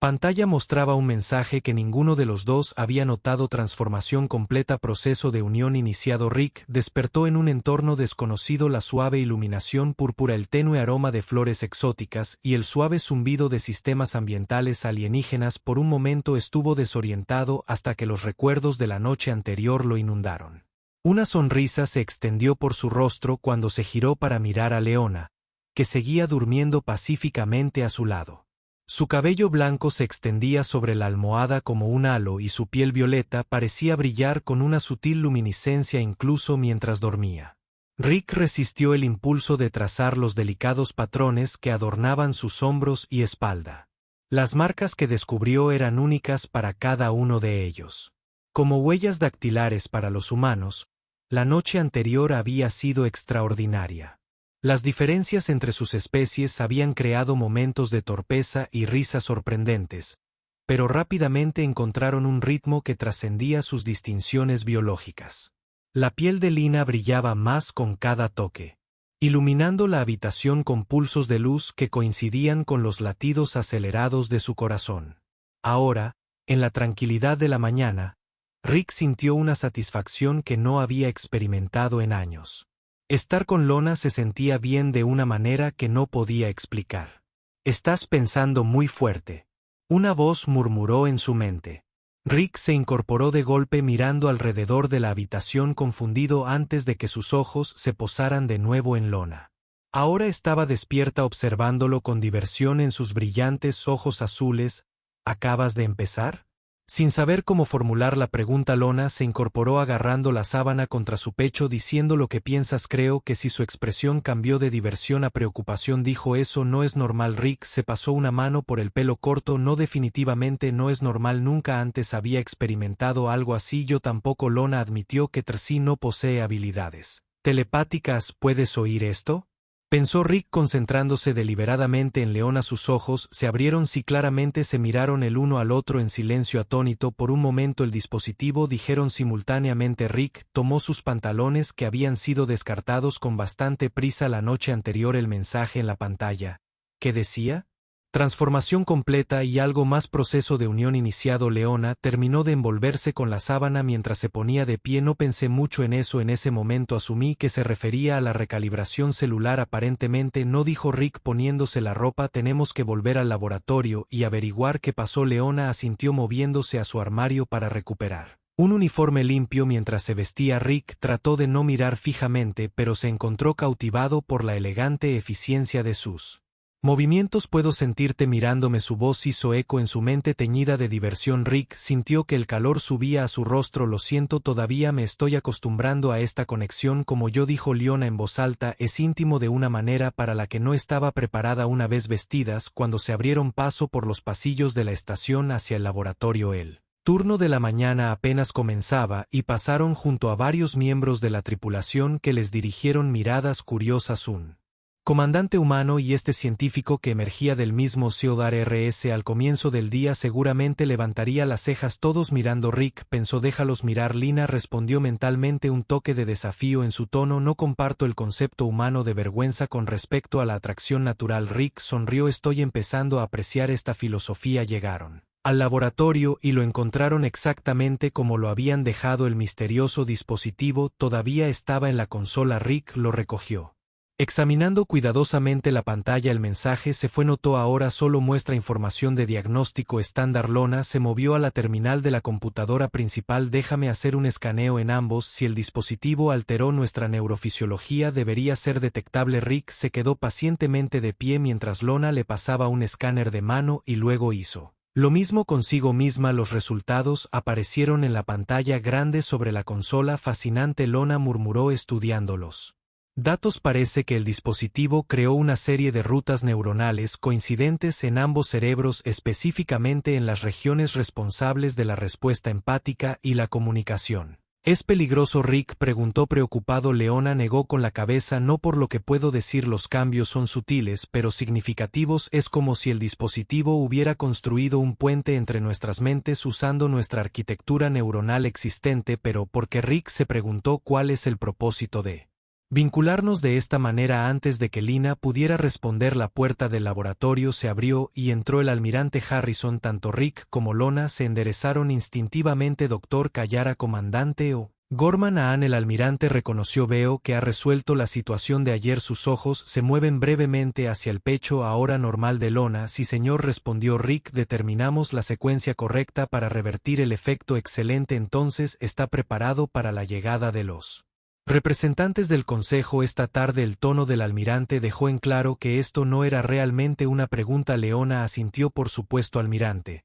pantalla mostraba un mensaje que ninguno de los dos había notado. Transformación completa. Proceso de unión iniciado. Rick despertó en un entorno desconocido. La suave iluminación púrpura, el tenue aroma de flores exóticas y el suave zumbido de sistemas ambientales alienígenas. Por un momento estuvo desorientado hasta que los recuerdos de la noche anterior lo inundaron. Una sonrisa se extendió por su rostro cuando se giró para mirar a Leona, que seguía durmiendo pacíficamente a su lado. Su cabello blanco se extendía sobre la almohada como un halo y su piel violeta parecía brillar con una sutil luminiscencia incluso mientras dormía. Rick resistió el impulso de trazar los delicados patrones que adornaban sus hombros y espalda. Las marcas que descubrió eran únicas para cada uno de ellos. Como huellas dactilares para los humanos, la noche anterior había sido extraordinaria. Las diferencias entre sus especies habían creado momentos de torpeza y risas sorprendentes, pero rápidamente encontraron un ritmo que trascendía sus distinciones biológicas. La piel de Lina brillaba más con cada toque, iluminando la habitación con pulsos de luz que coincidían con los latidos acelerados de su corazón. Ahora, en la tranquilidad de la mañana, Rick sintió una satisfacción que no había experimentado en años. Estar con Lona se sentía bien de una manera que no podía explicar. «Estás pensando muy fuerte», una voz murmuró en su mente. Rick se incorporó de golpe mirando alrededor de la habitación confundido antes de que sus ojos se posaran de nuevo en Lona. Ahora estaba despierta observándolo con diversión en sus brillantes ojos azules. «¿Acabas de empezar?». Sin saber cómo formular la pregunta, Lona se incorporó agarrando la sábana contra su pecho diciendo «Lo que piensas». Creo que si su expresión cambió de diversión a preocupación dijo «Eso no es normal». Rick se pasó una mano por el pelo corto. «No, definitivamente no es normal. Nunca antes había experimentado algo así». «Yo tampoco». Lona admitió que Tracy no posee habilidades telepáticas. «¿Puedes oír esto?», pensó Rick concentrándose deliberadamente en Leona. Sus ojos se abrieron. Sí, claramente se miraron el uno al otro en silencio atónito. Por un momento el dispositivo, dijeron simultáneamente. Rick tomó sus pantalones que habían sido descartados con bastante prisa la noche anterior. El mensaje en la pantalla. ¿Qué decía? Transformación completa y algo más. Proceso de unión iniciado. Leona terminó de envolverse con la sábana mientras se ponía de pie. No pensé mucho en eso en ese momento. Asumí que se refería a la recalibración celular. Aparentemente no, dijo Rick poniéndose la ropa. Tenemos que volver al laboratorio y averiguar qué pasó. Leona asintió moviéndose a su armario para recuperar un uniforme limpio mientras se vestía. Rick trató de no mirar fijamente, pero se encontró cautivado por la elegante eficiencia de sus movimientos. «Puedo sentirte mirándome». Su voz hizo eco en su mente teñida de diversión. Rick sintió que el calor subía a su rostro. «Lo siento, todavía me estoy acostumbrando a esta conexión». «Como yo», dijo Leona en voz alta, «es íntimo de una manera para la que no estaba preparada». Una vez vestidas, cuando se abrieron paso por los pasillos de la estación hacia el laboratorio, el turno de la mañana apenas comenzaba y pasaron junto a varios miembros de la tripulación que les dirigieron miradas curiosas. Un comandante humano y este científico que emergía del mismo Ciudad RS al comienzo del día seguramente levantaría las cejas. Todos mirando. Rick pensó «déjalos mirar». Lina respondió mentalmente, un toque de desafío en su tono. «No comparto el concepto humano de vergüenza con respecto a la atracción natural». Rick sonrió. «Estoy empezando a apreciar esta filosofía». Llegaron al laboratorio y lo encontraron exactamente como lo habían dejado. El misterioso dispositivo todavía estaba en la consola. Rick lo recogió. Examinando cuidadosamente la pantalla, el mensaje se fue. Notó ahora solo muestra información de diagnóstico estándar. Lona se movió a la terminal de la computadora principal. «Déjame hacer un escaneo en ambos. Si el dispositivo alteró nuestra neurofisiología debería ser detectable». Rick se quedó pacientemente de pie mientras Lona le pasaba un escáner de mano y luego hizo lo mismo consigo misma. Los resultados aparecieron en la pantalla grande sobre la consola. «Fascinante», Lona murmuró estudiándolos datos. «Parece que el dispositivo creó una serie de rutas neuronales coincidentes en ambos cerebros, específicamente en las regiones responsables de la respuesta empática y la comunicación». «¿Es peligroso?», Rick preguntó preocupado. Leona negó con la cabeza. «No, por lo que puedo decir, los cambios son sutiles pero significativos. Es como si el dispositivo hubiera construido un puente entre nuestras mentes usando nuestra arquitectura neuronal existente». «Pero ¿por qué?», Rick se preguntó. «¿Cuál es el propósito de Vincularnos de esta manera antes de que Lina pudiera responder. La puerta del laboratorio se abrió y entró el almirante Harrison. Tanto Rick como Lona se enderezaron instintivamente. Doctor Callara, comandante Gorman Ahan. El almirante reconoció. Veo que ha resuelto la situación de ayer. Sus ojos se mueven brevemente hacia el pecho ahora normal de Lona. Sí, señor, respondió Rick. Determinamos la secuencia correcta para revertir el efecto. Excelente, entonces está preparado para la llegada de los representantes del Consejo esta tarde. El tono del almirante dejó en claro que esto no era realmente una pregunta. Leona asintió. Por supuesto, almirante.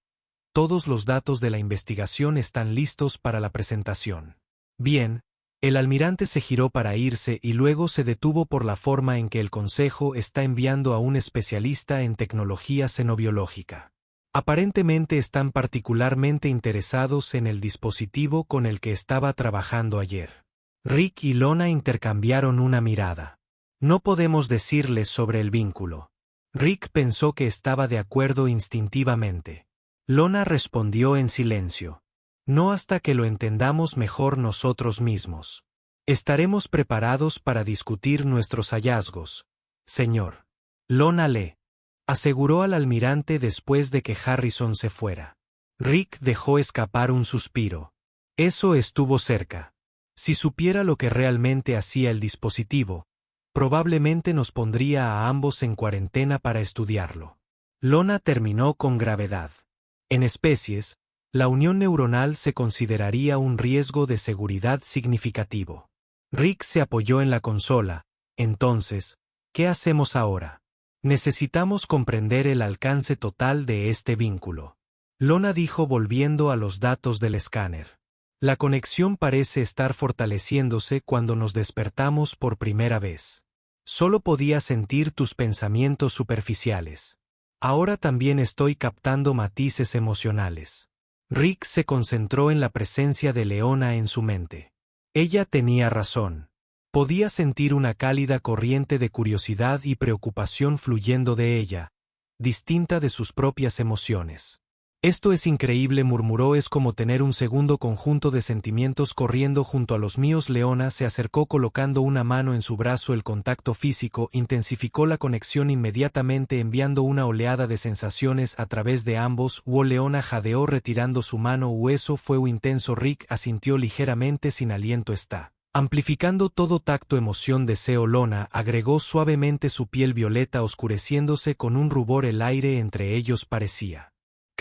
Todos los datos de la investigación están listos para la presentación. Bien. El almirante se giró para irse y luego se detuvo por la forma en que el Consejo está enviando a un especialista en tecnología xenobiológica. Aparentemente están particularmente interesados en el dispositivo con el que estaba trabajando ayer. Rick y Lona intercambiaron una mirada. No podemos decirles sobre el vínculo. Rick pensó que estaba de acuerdo instintivamente. Lona respondió en silencio. No hasta que lo entendamos mejor nosotros mismos. Estaremos preparados para discutir nuestros hallazgos, señor. Lona le aseguró al almirante después de que Harrison se fuera. Rick dejó escapar un suspiro. Eso estuvo cerca. Si supiera lo que realmente hacía el dispositivo, probablemente nos pondría a ambos en cuarentena para estudiarlo. Lona terminó con gravedad. En especies, la unión neuronal se consideraría un riesgo de seguridad significativo. Rick se apoyó en la consola. Entonces, ¿qué hacemos ahora? Necesitamos comprender el alcance total de este vínculo. Lona dijo volviendo a los datos del escáner. La conexión parece estar fortaleciéndose cuando nos despertamos por primera vez. Solo podía sentir tus pensamientos superficiales. Ahora también estoy captando matices emocionales. Rick se concentró en la presencia de Leona en su mente. Ella tenía razón. Podía sentir una cálida corriente de curiosidad y preocupación fluyendo de ella, distinta de sus propias emociones. Esto es increíble, murmuró. Es como tener un segundo conjunto de sentimientos corriendo junto a los míos. Leona se acercó colocando una mano en su brazo. El contacto físico intensificó la conexión inmediatamente, enviando una oleada de sensaciones a través de ambos. Leona jadeó retirando su mano. Eso fue intenso. Rick asintió ligeramente sin aliento. Está amplificando todo tacto, emoción, deseo. Lona agregó suavemente, su piel violeta oscureciéndose con un rubor. El aire entre ellos parecía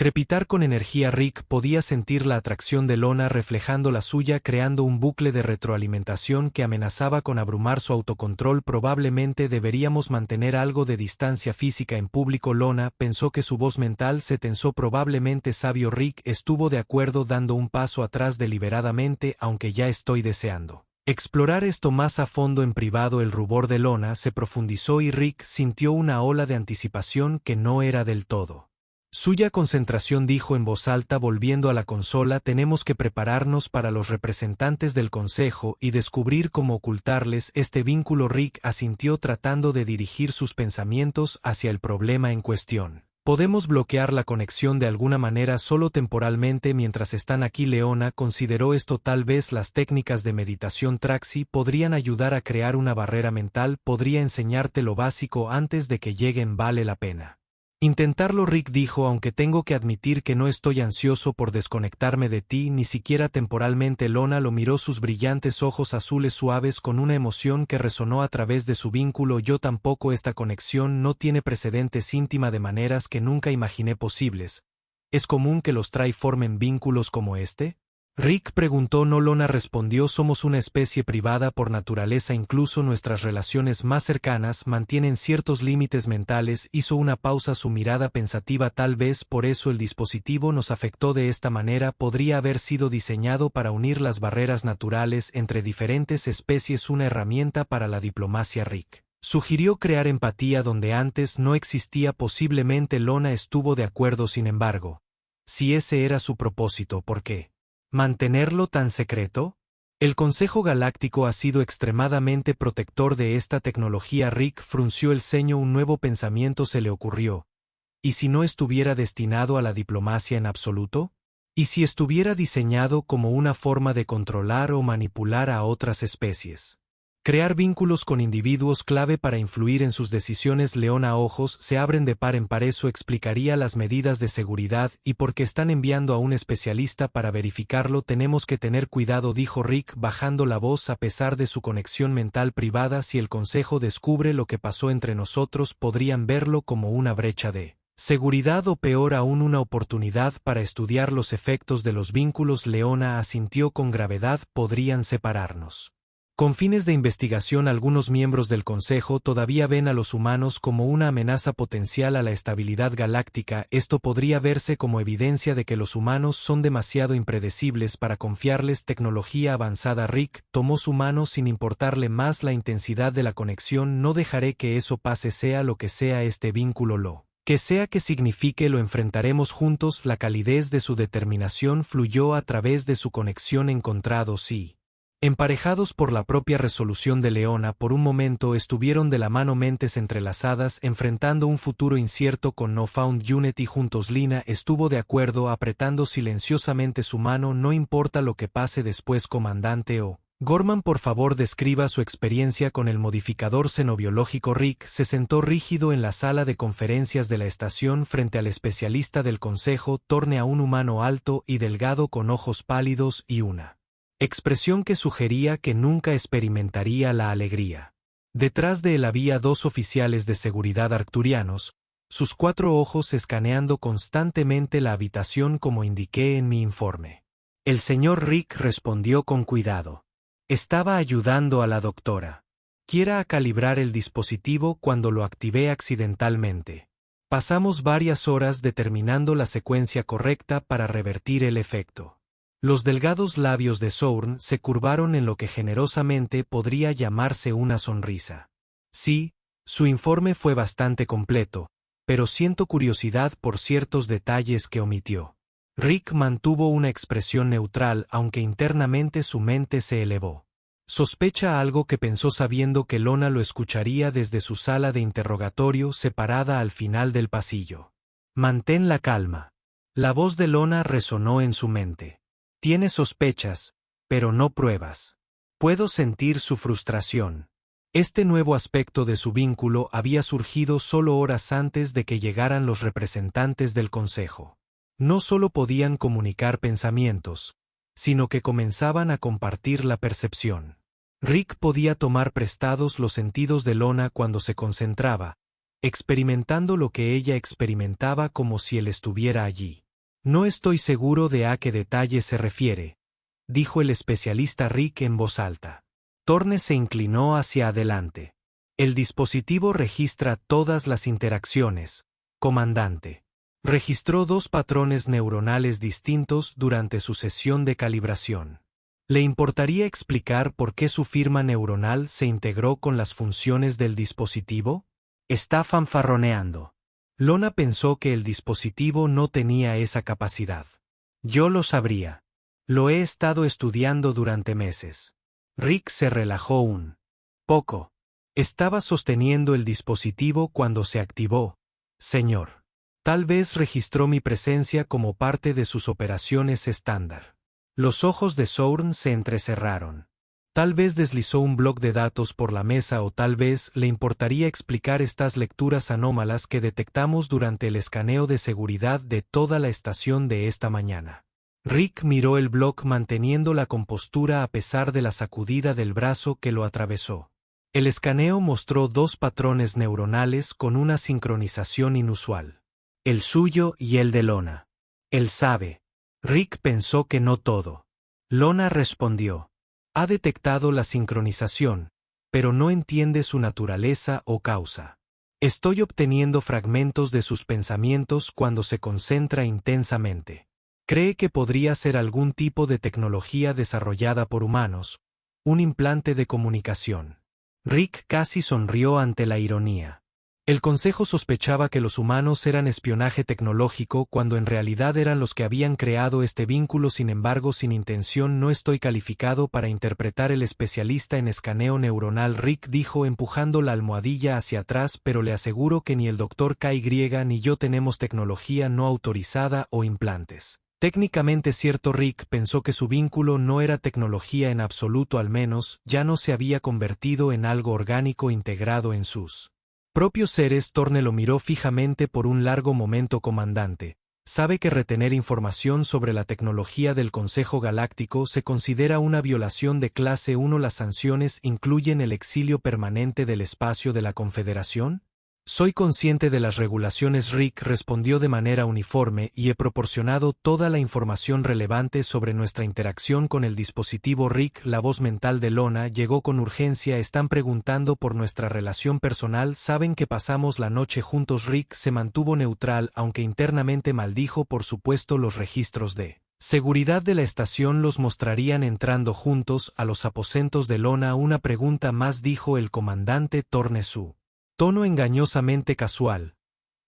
crepitar con energía. Rick podía sentir la atracción de Lona reflejando la suya, creando un bucle de retroalimentación que amenazaba con abrumar su autocontrol. Probablemente deberíamos mantener algo de distancia física en público. Lona pensó que su voz mental se tensó. Probablemente sabio. Rick estuvo de acuerdo, dando un paso atrás deliberadamente. Aunque ya estoy deseando explorar esto más a fondo en privado. El rubor de Lona se profundizó y Rick sintió una ola de anticipación que no era del todo suya. Concentración, dijo en voz alta volviendo a la consola. Tenemos que prepararnos para los representantes del Consejo y descubrir cómo ocultarles este vínculo. Rick asintió tratando de dirigir sus pensamientos hacia el problema en cuestión. Podemos bloquear la conexión de alguna manera, solo temporalmente, mientras están aquí. Leona consideró esto. Tal vez las técnicas de meditación Traxi podrían ayudar a crear una barrera mental. Podría enseñarte lo básico antes de que lleguen. Vale la pena intentarlo, Rick dijo, aunque tengo que admitir que no estoy ansioso por desconectarme de ti, ni siquiera temporalmente. Lona lo miró, sus brillantes ojos azules suaves con una emoción que resonó a través de su vínculo. Yo tampoco. Esta conexión no tiene precedentes, íntima de maneras que nunca imaginé posibles. ¿Es común que los Trai formen vínculos como este? Rick preguntó. No, Lona respondió, somos una especie privada por naturaleza, incluso nuestras relaciones más cercanas mantienen ciertos límites mentales. Hizo una pausa, su mirada pensativa. Tal vez por eso el dispositivo nos afectó de esta manera. Podría haber sido diseñado para unir las barreras naturales entre diferentes especies, una herramienta para la diplomacia. Rick sugirió crear empatía donde antes no existía. Posiblemente. Lona estuvo de acuerdo. Sin embargo, si ese era su propósito, ¿por qué mantenerlo tan secreto? El Consejo Galáctico ha sido extremadamente protector de esta tecnología. Rick frunció el ceño. Un nuevo pensamiento se le ocurrió. ¿Y si no estuviera destinado a la diplomacia en absoluto? ¿Y si estuviera diseñado como una forma de controlar o manipular a otras especies? Crear vínculos con individuos clave para influir en sus decisiones. Leona ojos se abren de par en par. Eso explicaría las medidas de seguridad y por qué están enviando a un especialista para verificarlo. Tenemos que tener cuidado, dijo Rick bajando la voz a pesar de su conexión mental privada. Si el consejo descubre lo que pasó entre nosotros, podrían verlo como una brecha de seguridad o peor aún una oportunidad para estudiar los efectos de los vínculos. Leona asintió con gravedad. Podrían separarnos. Con fines de investigación, algunos miembros del Consejo todavía ven a los humanos como una amenaza potencial a la estabilidad galáctica. Esto podría verse como evidencia de que los humanos son demasiado impredecibles para confiarles tecnología avanzada. Rick tomó su mano sin importarle más la intensidad de la conexión. No dejaré que eso pase, sea lo que sea este vínculo, lo que sea que signifique. Lo enfrentaremos juntos. La calidez de su determinación fluyó a través de su conexión. Encontrados y emparejados por la propia resolución de Leona, por un momento estuvieron de la mano, mentes entrelazadas, enfrentando un futuro incierto con No Found Unity juntos. Lina estuvo de acuerdo, apretando silenciosamente su mano. No importa lo que pase después, comandante Gorman, por favor describa su experiencia con el modificador xenobiológico. Rick se sentó rígido en la sala de conferencias de la estación frente al especialista del consejo. Torne a un humano alto y delgado con ojos pálidos y una expresión que sugería que nunca experimentaría la alegría. Detrás de él había dos oficiales de seguridad arcturianos, sus 4 ojos escaneando constantemente la habitación como indiqué en mi informe. El señor Rick respondió con cuidado. Estaba ayudando a la doctora Kiera a calibrar el dispositivo cuando lo activé accidentalmente. Pasamos varias horas determinando la secuencia correcta para revertir el efecto. Los delgados labios de Sourn se curvaron en lo que generosamente podría llamarse una sonrisa. Sí, su informe fue bastante completo, pero siento curiosidad por ciertos detalles que omitió. Rick mantuvo una expresión neutral, aunque internamente su mente se elevó. Sospecha algo que pensó sabiendo que Lona lo escucharía desde su sala de interrogatorio separada al final del pasillo. Mantén la calma. La voz de Lona resonó en su mente. Tiene sospechas, pero no pruebas. Puedo sentir su frustración. Este nuevo aspecto de su vínculo había surgido solo horas antes de que llegaran los representantes del consejo. No solo podían comunicar pensamientos, sino que comenzaban a compartir la percepción. Rick podía tomar prestados los sentidos de Lona cuando se concentraba, experimentando lo que ella experimentaba como si él estuviera allí. No estoy seguro de a qué detalle se refiere, dijo el especialista Rick en voz alta. Torne se inclinó hacia adelante. El dispositivo registra todas las interacciones, comandante. Registró 2 patrones neuronales distintos durante su sesión de calibración. ¿Le importaría explicar por qué su firma neuronal se integró con las funciones del dispositivo? Está fanfarroneando. Lona pensó que el dispositivo no tenía esa capacidad. Yo lo sabría. Lo he estado estudiando durante meses. Rick se relajó un poco. Estaba sosteniendo el dispositivo cuando se activó, señor. Tal vez registró mi presencia como parte de sus operaciones estándar. Los ojos de Sourn se entrecerraron. Tal vez deslizó un bloc de datos por la mesa o tal vez le importaría explicar estas lecturas anómalas que detectamos durante el escaneo de seguridad de toda la estación de esta mañana. Rick miró el bloc manteniendo la compostura a pesar de la sacudida del brazo que lo atravesó. El escaneo mostró 2 patrones neuronales con una sincronización inusual. El suyo y el de Lona. Él sabe. Rick pensó que no todo. Lona respondió. Ha detectado la sincronización, pero no entiende su naturaleza o causa. Estoy obteniendo fragmentos de sus pensamientos cuando se concentra intensamente. Cree que podría ser algún tipo de tecnología desarrollada por humanos, un implante de comunicación. Rick casi sonrió ante la ironía. El consejo sospechaba que los humanos eran espionaje tecnológico cuando en realidad eran los que habían creado este vínculo. Sin embargo, sin intención no estoy calificado para interpretar. El especialista en escaneo neuronal Rick dijo empujando la almohadilla hacia atrás, pero le aseguro que ni el Dr. KY ni yo tenemos tecnología no autorizada o implantes. Técnicamente cierto. Rick pensó que su vínculo no era tecnología en absoluto, al menos ya no se había convertido en algo orgánico integrado en sus propios seres. Thorne lo miró fijamente por un largo momento. Comandante, ¿sabe que retener información sobre la tecnología del Consejo Galáctico se considera una violación de clase 1? Las sanciones incluyen el exilio permanente del espacio de la Confederación. Soy consciente de las regulaciones. Rick respondió de manera uniforme y he proporcionado toda la información relevante sobre nuestra interacción con el dispositivo. Rick, la voz mental de Lona llegó con urgencia. Están preguntando por nuestra relación personal. Saben que pasamos la noche juntos. Rick se mantuvo neutral, aunque internamente maldijo. Por supuesto, los registros de seguridad de la estación los mostrarían entrando juntos a los aposentos de Lona. Una pregunta más, dijo el comandante Thorne, su tono engañosamente casual.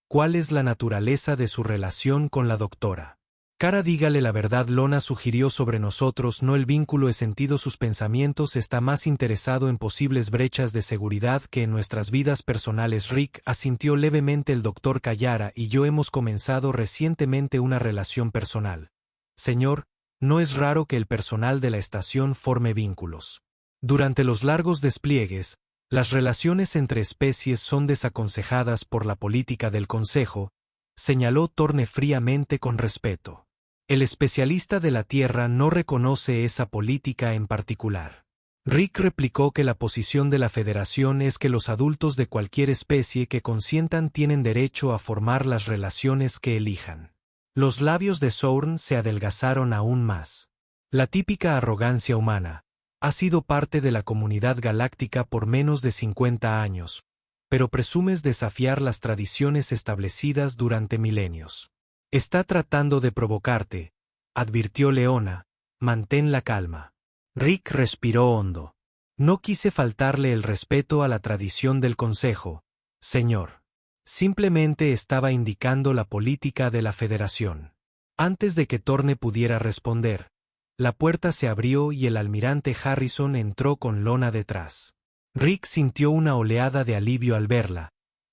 ¿Cuál es la naturaleza de su relación con la doctora Kara? Dígale la verdad. Lona sugirió. Sobre nosotros no el vínculo. He sentido sus pensamientos. Está más interesado en posibles brechas de seguridad que en nuestras vidas personales. Rick asintió levemente. El doctor Kayara y yo hemos comenzado recientemente una relación personal. Señor, no es raro que el personal de la estación forme vínculos. Durante los largos despliegues, las relaciones entre especies son desaconsejadas por la política del Consejo, señaló Thorne fríamente con respeto. El especialista de la Tierra no reconoce esa política en particular. Rick replicó que la posición de la Federación es que los adultos de cualquier especie que consientan tienen derecho a formar las relaciones que elijan. Los labios de Sourn se adelgazaron aún más. La típica arrogancia humana. Ha sido parte de la comunidad galáctica por menos de 50 años, pero presumes desafiar las tradiciones establecidas durante milenios. Está tratando de provocarte, advirtió Leona. Mantén la calma. Rick respiró hondo. No quise faltarle el respeto a la tradición del Consejo, señor. Simplemente estaba indicando la política de la Federación. Antes de que Thorne pudiera responder, la puerta se abrió y el almirante Harrison entró con Lona detrás. Rick sintió una oleada de alivio al verla,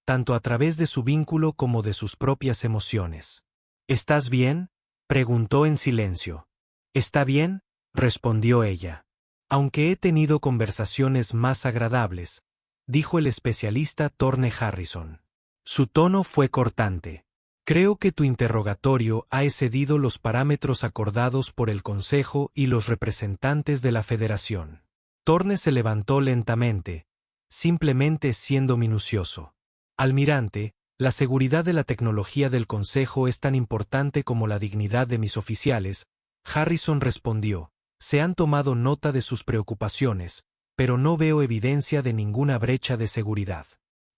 tanto a través de su vínculo como de sus propias emociones. ¿Estás bien?, preguntó en silencio. «¿Está bien?», respondió ella. «Aunque he tenido conversaciones más agradables», dijo el especialista Thorne Harrison. Su tono fue cortante. «Creo que tu interrogatorio ha excedido los parámetros acordados por el Consejo y los representantes de la Federación». Thorne se levantó lentamente, simplemente siendo minucioso. «Almirante, la seguridad de la tecnología del Consejo es tan importante como la dignidad de mis oficiales», Harrison respondió. «Se han tomado nota de sus preocupaciones, pero no veo evidencia de ninguna brecha de seguridad.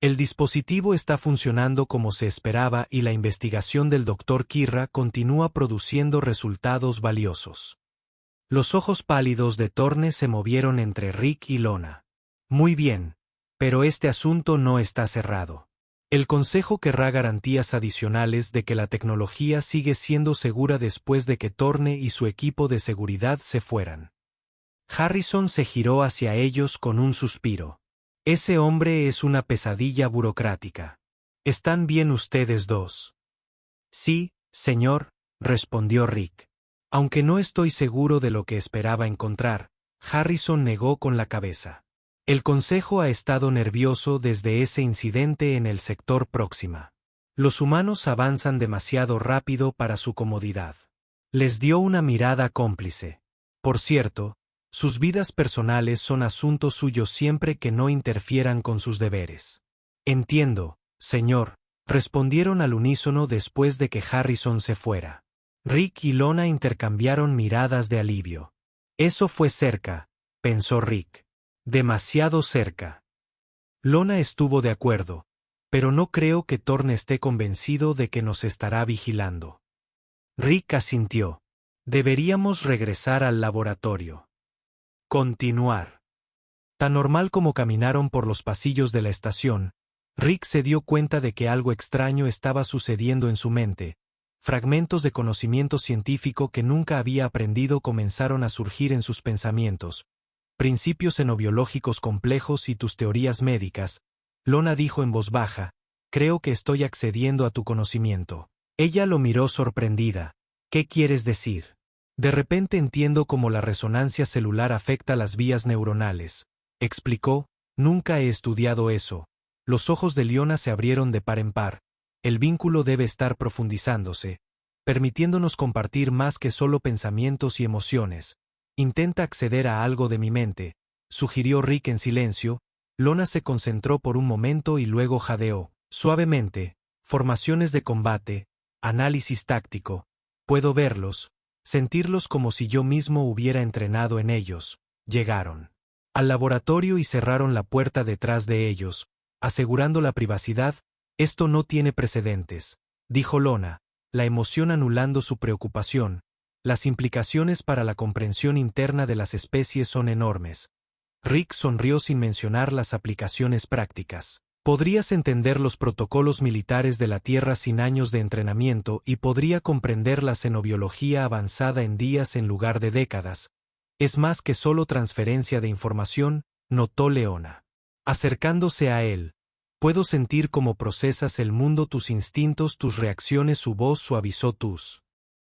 El dispositivo está funcionando como se esperaba y la investigación del Dr. Kirra continúa produciendo resultados valiosos». Los ojos pálidos de Thorne se movieron entre Rick y Lona. «Muy bien, pero este asunto no está cerrado. El Consejo querrá garantías adicionales de que la tecnología sigue siendo segura después de que Thorne y su equipo de seguridad se fueran». Harrison se giró hacia ellos con un suspiro. «Ese hombre es una pesadilla burocrática. ¿Están bien ustedes dos?» «Sí, señor», respondió Rick. «Aunque no estoy seguro de lo que esperaba encontrar», Harrison negó con la cabeza. «El Consejo ha estado nervioso desde ese incidente en el sector Próxima. Los humanos avanzan demasiado rápido para su comodidad». Les dio una mirada cómplice. «Por cierto, sus vidas personales son asunto suyo siempre que no interfieran con sus deberes». «Entiendo, señor», respondieron al unísono después de que Harrison se fuera. Rick y Lona intercambiaron miradas de alivio. «Eso fue cerca», pensó Rick. «Demasiado cerca». Lona estuvo de acuerdo, pero no creo que Thorne esté convencido de que nos estará vigilando. Rick asintió. «Deberíamos regresar al laboratorio». Continuar. Tan normal como caminaron por los pasillos de la estación, Rick se dio cuenta de que algo extraño estaba sucediendo en su mente. Fragmentos de conocimiento científico que nunca había aprendido comenzaron a surgir en sus pensamientos. «Principios xenobiológicos complejos y tus teorías médicas», Lona dijo en voz baja. «Creo que estoy accediendo a tu conocimiento». Ella lo miró sorprendida. ¿Qué quieres decir? De repente entiendo cómo la resonancia celular afecta las vías neuronales, explicó. Nunca he estudiado eso. Los ojos de Leona se abrieron de par en par. El vínculo debe estar profundizándose, permitiéndonos compartir más que solo pensamientos y emociones. Intenta acceder a algo de mi mente, sugirió Rick en silencio. Lona se concentró por un momento y luego jadeó. Suavemente, formaciones de combate, análisis táctico. Puedo verlos, sentirlos como si yo mismo hubiera entrenado en ellos. Llegaron al laboratorio y cerraron la puerta detrás de ellos, asegurando la privacidad. Esto no tiene precedentes, dijo Lona, la emoción anulando su preocupación. Las implicaciones para la comprensión interna de las especies son enormes. Rick sonrió sin mencionar las aplicaciones prácticas. Podrías entender los protocolos militares de la Tierra sin años de entrenamiento y podría comprender la xenobiología avanzada en días en lugar de décadas. Es más que solo transferencia de información, notó Leona. Acercándose a él. Puedo sentir cómo procesas el mundo, tus instintos, tus reacciones. Su voz suavizó tus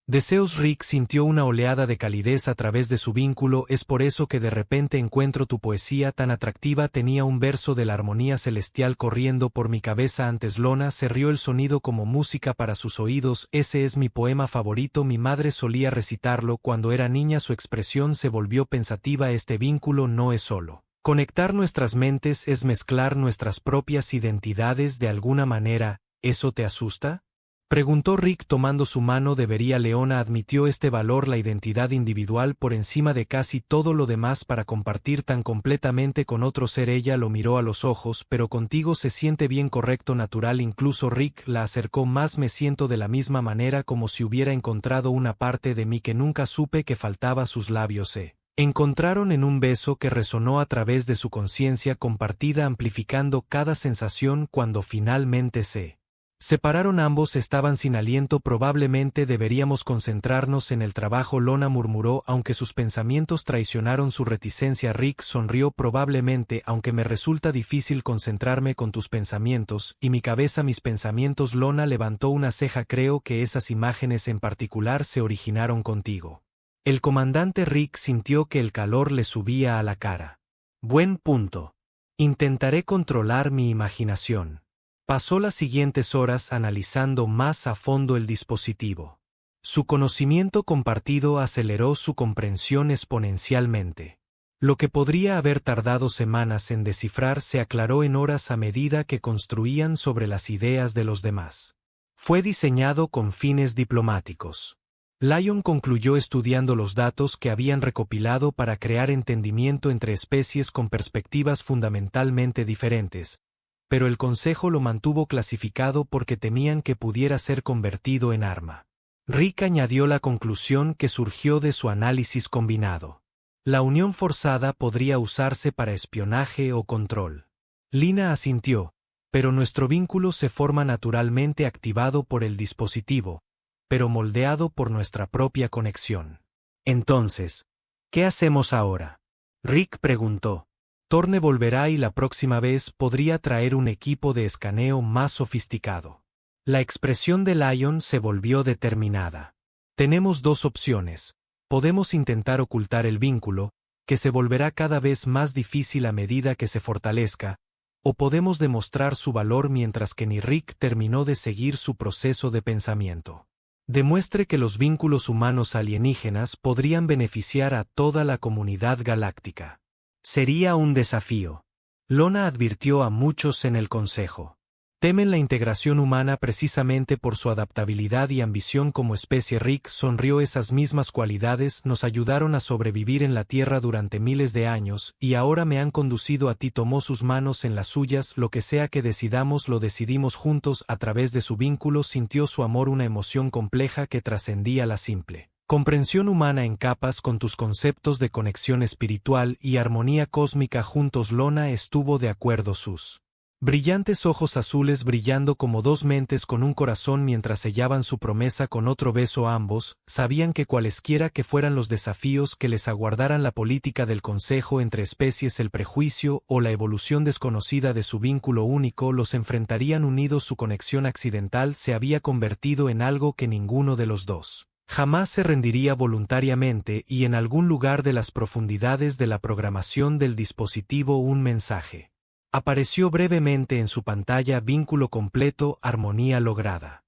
deseos. Rick sintió una oleada de calidez a través de su vínculo. Es por eso que de repente encuentro tu poesía tan atractiva. Tenía un verso de la armonía celestial corriendo por mi cabeza antes. Lona se rió, el sonido como música para sus oídos. Ese es mi poema favorito. Mi madre solía recitarlo cuando era niña. Su expresión se volvió pensativa. Este vínculo no es solo conectar nuestras mentes, es mezclar nuestras propias identidades de alguna manera. ¿Eso te asusta?, preguntó Rick tomando su mano. Debería. Leona admitió este valor, la identidad individual por encima de casi todo lo demás para compartir tan completamente con otro ser. Ella lo miró a los ojos. Pero contigo se siente bien, correcto, natural. Incluso Rick la acercó más. Me siento de la misma manera, como si hubiera encontrado una parte de mí que nunca supe que faltaba. Sus labios se encontraron en un beso que resonó a través de su conciencia compartida, amplificando cada sensación. Cuando finalmente se separaron, ambos estaban sin aliento. Probablemente deberíamos concentrarnos en el trabajo, Lona murmuró, aunque sus pensamientos traicionaron su reticencia. Rick sonrió. Probablemente, aunque me resulta difícil concentrarme con tus pensamientos y mi cabeza. Mis pensamientos. Lona levantó una ceja. Creo que esas imágenes en particular se originaron contigo. El comandante Rick sintió que el calor le subía a la cara. Buen punto. Intentaré controlar mi imaginación. Pasó las siguientes horas analizando más a fondo el dispositivo. Su conocimiento compartido aceleró su comprensión exponencialmente. Lo que podría haber tardado semanas en descifrar se aclaró en horas a medida que construían sobre las ideas de los demás. Fue diseñado con fines diplomáticos. Lyon concluyó estudiando los datos que habían recopilado para crear entendimiento entre especies con perspectivas fundamentalmente diferentes, pero el Consejo lo mantuvo clasificado porque temían que pudiera ser convertido en arma. Rick añadió la conclusión que surgió de su análisis combinado. La unión forzada podría usarse para espionaje o control. Lina asintió, pero nuestro vínculo se forma naturalmente activado por el dispositivo, pero moldeado por nuestra propia conexión. Entonces, ¿qué hacemos ahora?, Rick preguntó. Thorne volverá y la próxima vez podría traer un equipo de escaneo más sofisticado. La expresión de Lyon se volvió determinada. Tenemos dos opciones. Podemos intentar ocultar el vínculo, que se volverá cada vez más difícil a medida que se fortalezca, o podemos demostrar su valor mientras que ni Rick terminó de seguir su proceso de pensamiento. Demuestre que los vínculos humanos alienígenas podrían beneficiar a toda la comunidad galáctica. Sería un desafío. Lona advirtió a muchos en el Consejo. Temen la integración humana precisamente por su adaptabilidad y ambición como especie. Rick sonrió. Esas mismas cualidades nos ayudaron a sobrevivir en la Tierra durante miles de años, y ahora me han conducido a ti. Tomó sus manos en las suyas. Lo que sea que decidamos lo decidimos juntos. A través de su vínculo sintió su amor, una emoción compleja que trascendía la simple comprensión humana en capas. Con tus conceptos de conexión espiritual y armonía cósmica juntos. Lona estuvo de acuerdo. Sus brillantes ojos azules brillando como dos mentes con un corazón mientras sellaban su promesa con otro beso. Ambos sabían que cualesquiera que fueran los desafíos que les aguardaran, la política del Consejo entre especies, el prejuicio o la evolución desconocida de su vínculo único, los enfrentarían unidos. Su conexión accidental se había convertido en algo que ninguno de los dos Jamás se rendiría voluntariamente y en algún lugar de las profundidades de la programación del dispositivo un mensaje. Apareció brevemente en su pantalla: vínculo completo, armonía lograda.